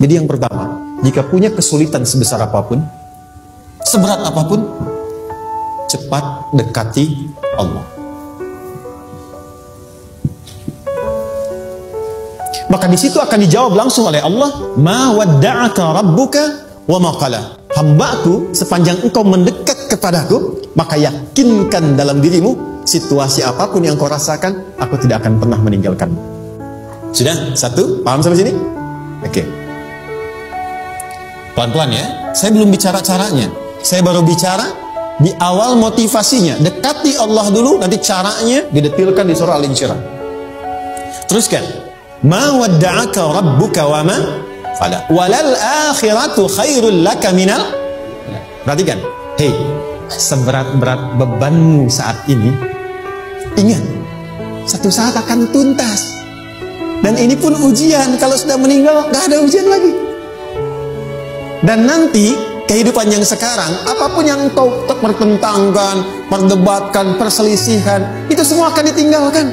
Jadi yang pertama, jika punya kesulitan sebesar apapun, seberat apapun, cepat dekati Allah. Maka di situ akan dijawab langsung oleh Allah, ma wadda'aka rabbuka wa ma qala. Hambaku, sepanjang engkau mendekat kepadaku, maka yakinkan dalam dirimu, situasi apapun yang kau rasakan, aku tidak akan pernah meninggalkanmu. Sudah? Satu? Paham sampai sini? Oke. Pelan-pelan ya. Saya belum bicara caranya. Saya baru bicara di awal motivasinya. Dekati Allah dulu, nanti caranya didetilkan di surah Al-Insyirah. Teruskan. Ma wadda'aka rabbuka wa ma qala. Walal akhiratu khairul laka minal. Perhatikan. Hei, seberat-berat bebanmu saat ini, ingat, satu saat akan tuntas. Dan ini pun ujian. Kalau sudah meninggal, gak ada ujian lagi. Dan nanti kehidupan yang sekarang, apapun yang kau pertentangkan, perdebatkan, perselisihan, itu semua akan ditinggalkan.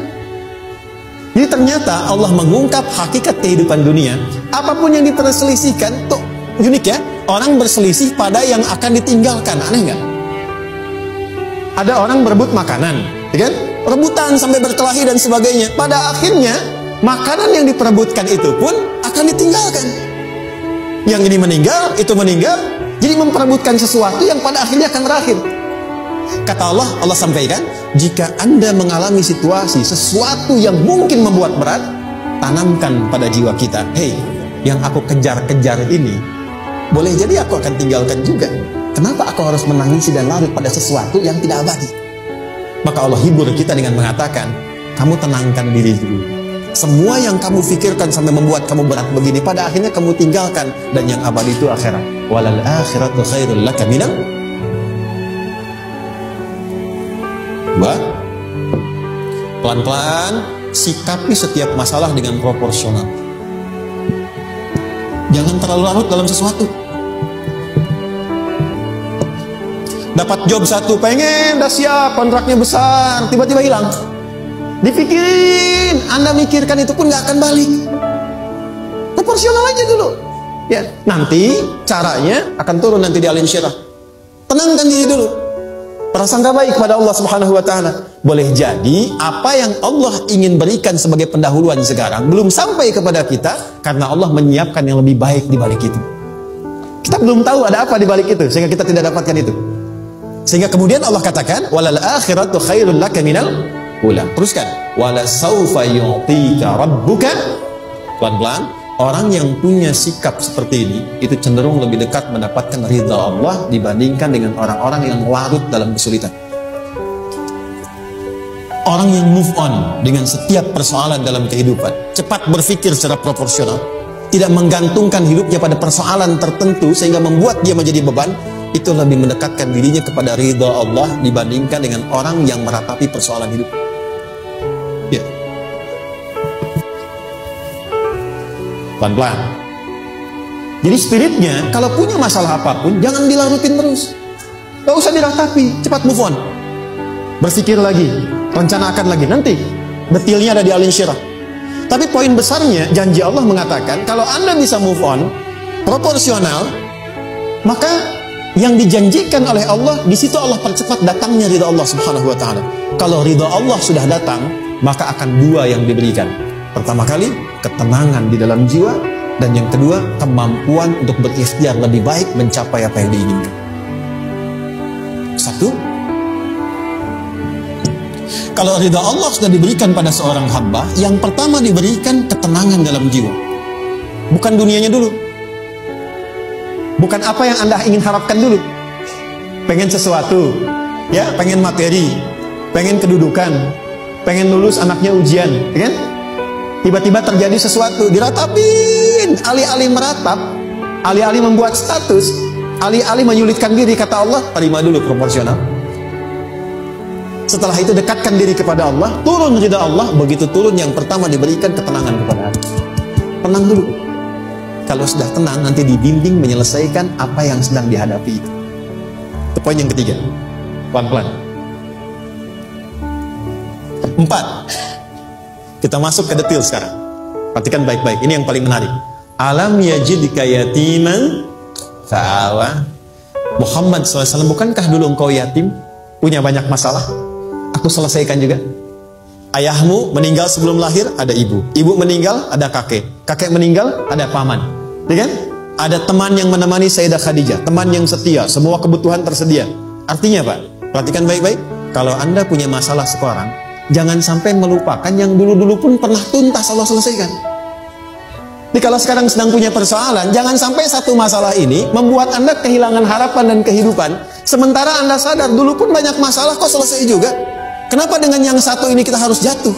Jadi ternyata Allah mengungkap hakikat kehidupan dunia. Apapun yang diperselisihkan, tuh unik ya. Orang berselisih pada yang akan ditinggalkan. Aneh nggak? Ada orang berebut makanan, ya kan? Rebutan sampai berkelahi dan sebagainya. Pada akhirnya makanan yang diperebutkan itu pun akan ditinggalkan. Yang ini meninggal, itu meninggal. Jadi memperebutkan sesuatu yang pada akhirnya akan berakhir. Kata Allah, Allah sampaikan, jika Anda mengalami situasi, sesuatu yang mungkin membuat berat, tanamkan pada jiwa kita, hei, yang aku kejar-kejar ini, boleh jadi aku akan tinggalkan juga. Kenapa aku harus menangisi dan larut pada sesuatu yang tidak abadi? Maka Allah hibur kita dengan mengatakan, kamu tenangkan diri dulu. Semua yang kamu pikirkan sampai membuat kamu berat begini, pada akhirnya kamu tinggalkan. Dan yang abadi itu akhirat. Walal akhiratu khairul laka minal. Pelan-pelan sikapi setiap masalah dengan proporsional. Jangan terlalu larut dalam sesuatu. Dapat job satu, pengen, udah siap, kontraknya besar, tiba-tiba hilang. Dipikirin, Anda mikirkan itu pun nggak akan balik. Proporsional aja dulu. Ya, nanti caranya akan turun nanti di Al-Insyirah. Tenangkan diri dulu. Prasangka baik kepada Allah Subhanahu wa taala. Boleh jadi apa yang Allah ingin berikan sebagai pendahuluan sekarang belum sampai kepada kita karena Allah menyiapkan yang lebih baik di balik itu. Kita belum tahu ada apa di balik itu sehingga kita tidak dapatkan itu. Sehingga kemudian Allah katakan walal akhiratu khairul laka minal ula. Teruskan. Wala saufa yu'tika rabbuka. Pelan-pelan. Orang yang punya sikap seperti ini, itu cenderung lebih dekat mendapatkan ridha Allah dibandingkan dengan orang-orang yang larut dalam kesulitan. Orang yang move on dengan setiap persoalan dalam kehidupan, cepat berpikir secara proporsional, tidak menggantungkan hidupnya pada persoalan tertentu sehingga membuat dia menjadi beban, itu lebih mendekatkan dirinya kepada ridha Allah dibandingkan dengan orang yang meratapi persoalan hidup. Ya. Pelan-pelan. Jadi spiritnya, kalau punya masalah apapun, jangan dilarutin terus. Gak usah diratapi, cepat move on. Berpikir lagi, rencanakan lagi. Nanti, detailnya ada di Al-Insyirah. Tapi poin besarnya, janji Allah mengatakan, kalau Anda bisa move on, proporsional, maka yang dijanjikan oleh Allah, di situ Allah percepat datangnya ridha Allah Subhanahu wa ta'ala. Kalau ridha Allah sudah datang, maka akan dua yang diberikan. Pertama kali, ketenangan di dalam jiwa, dan yang kedua, kemampuan untuk berikhtiar lebih baik mencapai apa yang diinginkan. Satu, kalau ridha Allah sudah diberikan pada seorang hamba, yang pertama diberikan ketenangan dalam jiwa. Bukan dunianya dulu. Bukan apa yang Anda ingin harapkan dulu. Pengen sesuatu, ya, pengen materi, pengen kedudukan, pengen lulus anaknya ujian, ya kan? Tiba-tiba terjadi sesuatu, diratapin, alih-alih meratap, alih-alih membuat status, alih-alih menyulitkan diri, kata Allah, terima dulu proporsional. Setelah itu dekatkan diri kepada Allah, turun ridha Allah, begitu turun yang pertama diberikan ketenangan kepada Anda. Tenang dulu. Kalau sudah tenang, nanti dibimbing menyelesaikan apa yang sedang dihadapi itu. Itu poin yang ketiga. Pelan-pelan. 4. Kita masuk ke detail sekarang. Perhatikan baik-baik. Ini yang paling menarik. Alam yajidka yatiman fa'awa. Muhammad SAW, bukankah dulu engkau yatim? Punya banyak masalah? Aku selesaikan juga. Ayahmu meninggal sebelum lahir, ada ibu. Ibu meninggal, ada kakek. Kakek meninggal, ada paman. Ya kan? Ada teman yang menemani Sayyidah Khadijah. Teman yang setia, semua kebutuhan tersedia. Artinya Pak, perhatikan baik-baik. Kalau Anda punya masalah sekarang, jangan sampai melupakan yang dulu-dulu pun pernah tuntas Allah selesaikan. Jadi kalau sekarang sedang punya persoalan, jangan sampai satu masalah ini membuat Anda kehilangan harapan dan kehidupan. Sementara Anda sadar, dulu pun banyak masalah kok selesai juga. Kenapa dengan yang satu ini kita harus jatuh?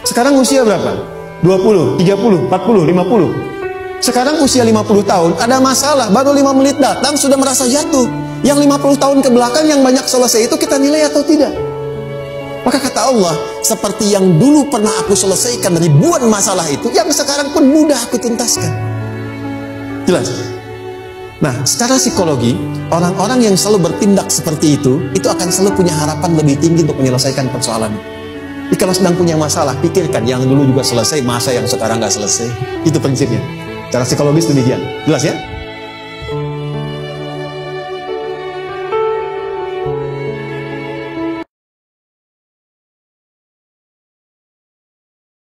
Sekarang usia berapa? 20, 30, 40, 50. Sekarang usia 50 tahun, ada masalah, baru 5 menit datang sudah merasa jatuh. Yang 50 tahun ke belakang yang banyak selesai itu kita nilai atau tidak? Maka kata Allah, seperti yang dulu pernah aku selesaikan ribuan masalah itu, yang sekarang pun mudah aku tuntaskan. Jelas? Nah, secara psikologi, orang-orang yang selalu bertindak seperti itu akan selalu punya harapan lebih tinggi untuk menyelesaikan persoalan. Jadi kalau sedang punya masalah, pikirkan yang dulu juga selesai, masa yang sekarang nggak selesai. Itu prinsipnya. Secara psikologis demikian. Jelas ya?